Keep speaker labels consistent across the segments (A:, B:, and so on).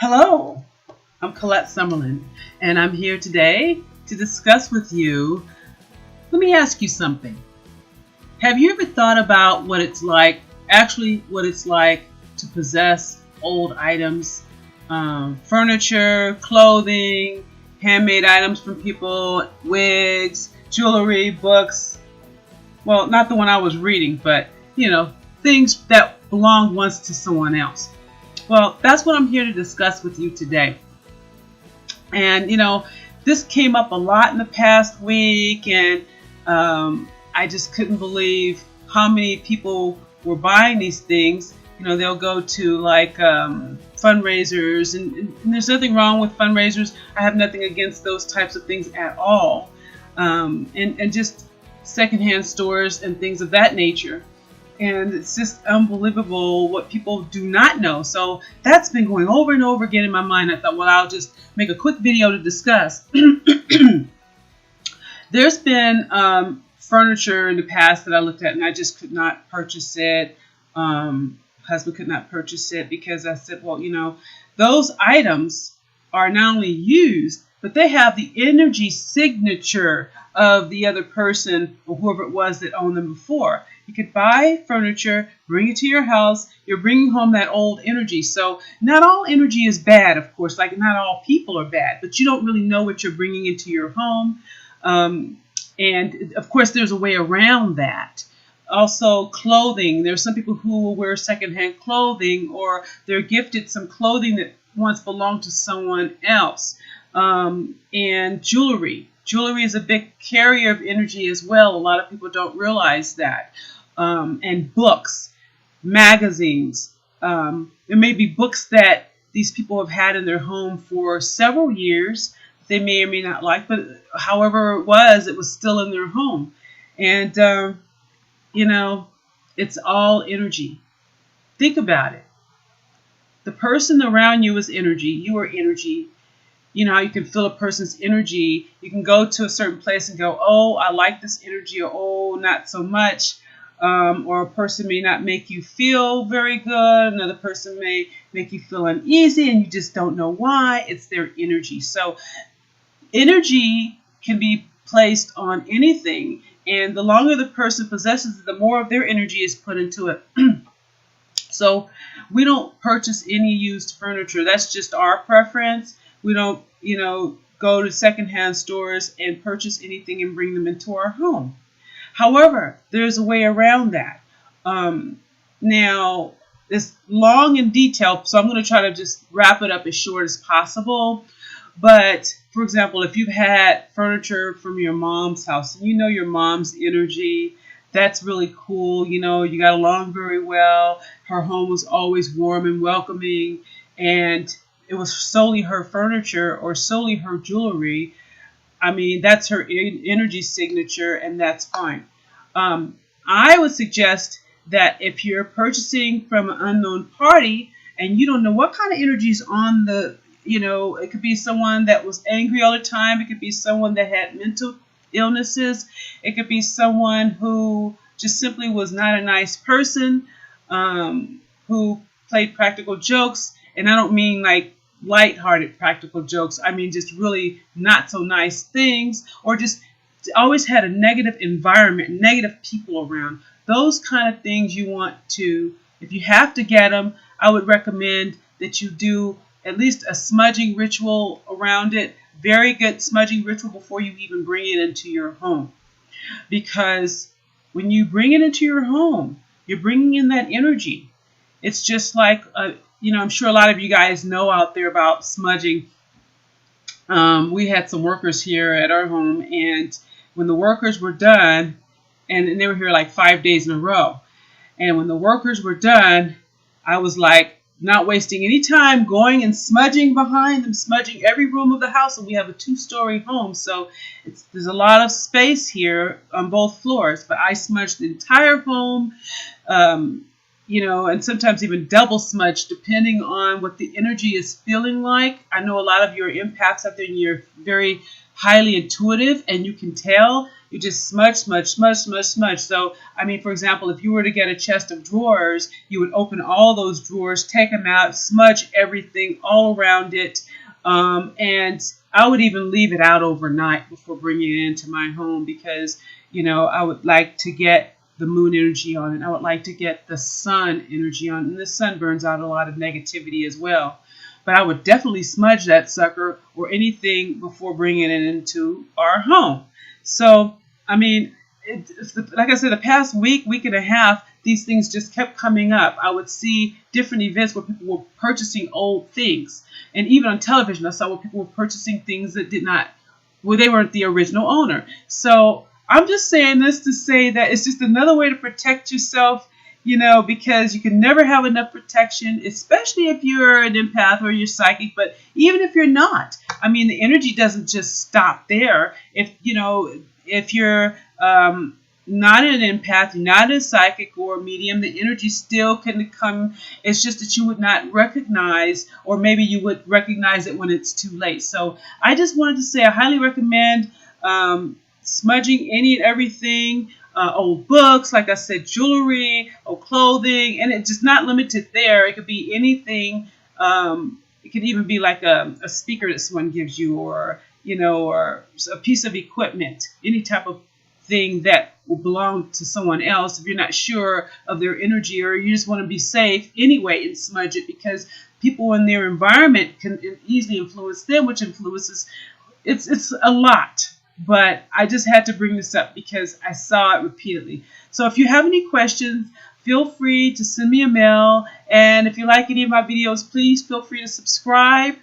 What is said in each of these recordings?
A: Hello, I'm Colette Summerlin, and I'm here today to discuss with you. Let me ask you something. Have you ever thought about what it's like to possess old items, furniture, clothing, handmade items from people, wigs, jewelry, books? Well, not the one I was reading, but things that belonged once to someone else. Well, that's what I'm here to discuss with you today. And this came up a lot in the past week, and I just couldn't believe how many people were buying these things. They'll go to like fundraisers, and there's nothing wrong with fundraisers. I have nothing against those types of things at all, and just secondhand stores and things of that nature. And it's just unbelievable what people do not know. So that's been going over and over again in my mind. I thought, well, I'll just make a quick video to discuss. There's been furniture in the past that I looked at and I just could not purchase it. Husband could not purchase it because I said, well, those items are not only used, but they have the energy signature of the other person or whoever it was that owned them before. You could buy furniture, bring it to your house. You're bringing home that old energy. So not all energy is bad, of course. Like not all people are bad, but you don't really know what you're bringing into your home. And of course, there's a way around that. Also, clothing. There's some people who will wear secondhand clothing, or they're gifted some clothing that once belonged to someone else. And jewelry. Jewelry is a big carrier of energy as well. A lot of people don't realize that. And books, magazines. There may be books that these people have had in their home for several years. They may or may not like, but however it was still in their home. And, it's all energy. Think about it. The person around you is energy. You are energy. You know how you can feel a person's energy. You can go to a certain place and go, oh, I like this energy, or oh, not so much. Or a person may not make you feel very good. Another person may make you feel uneasy and you just don't know why. It's their energy. So energy can be placed on anything. And the longer the person possesses it, the more of their energy is put into it. So we don't purchase any used furniture. That's just our preference. We don't, go to secondhand stores and purchase anything and bring them into our home. However, there's a way around that. Now, it's long and detailed, so I'm going to try to just wrap it up as short as possible. But, for example, if you've had furniture from your mom's house, and your mom's energy, that's really cool. You got along very well. Her home was always warm and welcoming, and it was solely her furniture or solely her jewelry. I mean, that's her energy signature, and that's fine. I would suggest that if you're purchasing from an unknown party and you don't know what kind of energy is on it could be someone that was angry all the time. It could be someone that had mental illnesses. It could be someone who just simply was not a nice person, who played practical jokes. And I don't mean like lighthearted practical jokes. I mean just really not so nice things, or just always had a negative environment, negative people around. Those kind of things you want to, if you have to get them, I would recommend that you do at least a smudging ritual around it. Very good smudging ritual before you even bring it into your home. Because when you bring it into your home, you're bringing in that energy. It's just like, I'm sure a lot of you guys know out there about smudging. We had some workers here at our home, and when the workers were done, and they were here like 5 days in a row, and when the workers were done, I was like, not wasting any time going and smudging behind them, smudging every room of the house. And we have a 2-story home, so there's a lot of space here on both floors. But I smudged the entire home, and sometimes even double smudge, depending on what the energy is feeling like. I know a lot of your empaths out there, and you're very highly intuitive and you can tell, you just smudge, smudge, smudge, smudge, smudge. So, I mean, for example, if you were to get a chest of drawers, you would open all those drawers, take them out, smudge everything all around it. And I would even leave it out overnight before bringing it into my home because, I would like to get the moon energy on it. I would like to get the sun energy on it. And the sun burns out a lot of negativity as well. But I would definitely smudge that sucker or anything before bringing it into our home. So, I mean, like I said, the past week and a half, these things just kept coming up. I would see different events where people were purchasing old things. And even on television, I saw where people were purchasing things that they weren't the original owner. So I'm just saying this to say that it's just another way to protect yourself, because you can never have enough protection, especially if you're an empath or you're psychic. But even if you're not, I mean, the energy doesn't just stop there. If you're not an empath, not a psychic or a medium, the energy still can come. It's just that you would not recognize, or maybe you would recognize it when it's too late. So I just wanted to say I highly recommend smudging any and everything, old books, like I said, jewelry, old clothing, and it's just not limited there. It could be anything. It could even be like a speaker that someone gives you, or or a piece of equipment, any type of thing that will belong to someone else. If you're not sure of their energy, or you just want to be safe anyway, and smudge it, because people in their environment can easily influence them, which influences. It's a lot. But I just had to bring this up because I saw it repeatedly. So if you have any questions, feel free to send me a mail. And if you like any of my videos, please feel free to subscribe.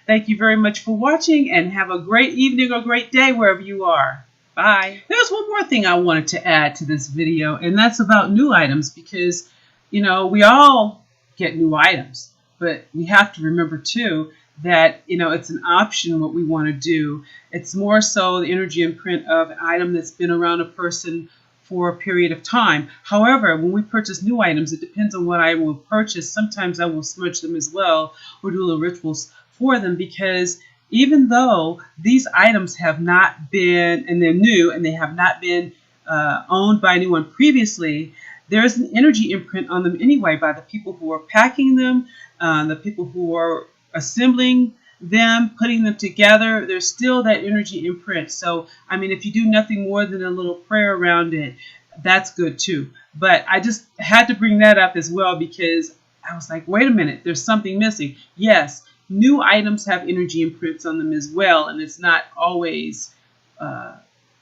A: Thank you very much for watching, and have a great evening or great day wherever you are. Bye. There's one more thing I wanted to add to this video, and that's about new items, because, we all get new items, but we have to remember too that, it's an option what we want to do. It's more so the energy imprint of an item that's been around a person for a period of time. However, when we purchase new items, it depends on what I will purchase. Sometimes I will smudge them as well, or do little rituals for them, because even though these items have not been, and they're new, and they have not been owned by anyone previously, there is an energy imprint on them anyway by the people who are packing them, the people who are assembling them, putting them together. There's still that energy imprint. So, I mean, if you do nothing more than a little prayer around it, that's good too. But I just had to bring that up as well, because I was like, wait a minute, there's something missing. Yes, new items have energy imprints on them as well, and it's not always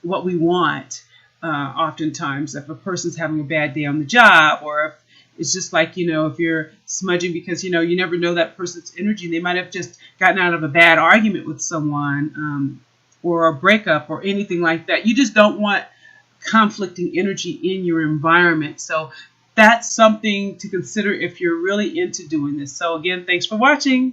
A: what we want. Oftentimes, if a person's having a bad day on the job, or if it's just like, if you're smudging because, you never know that person's energy. They might have just gotten out of a bad argument with someone, or a breakup or anything like that. You just don't want conflicting energy in your environment. So that's something to consider if you're really into doing this. So again, thanks for watching.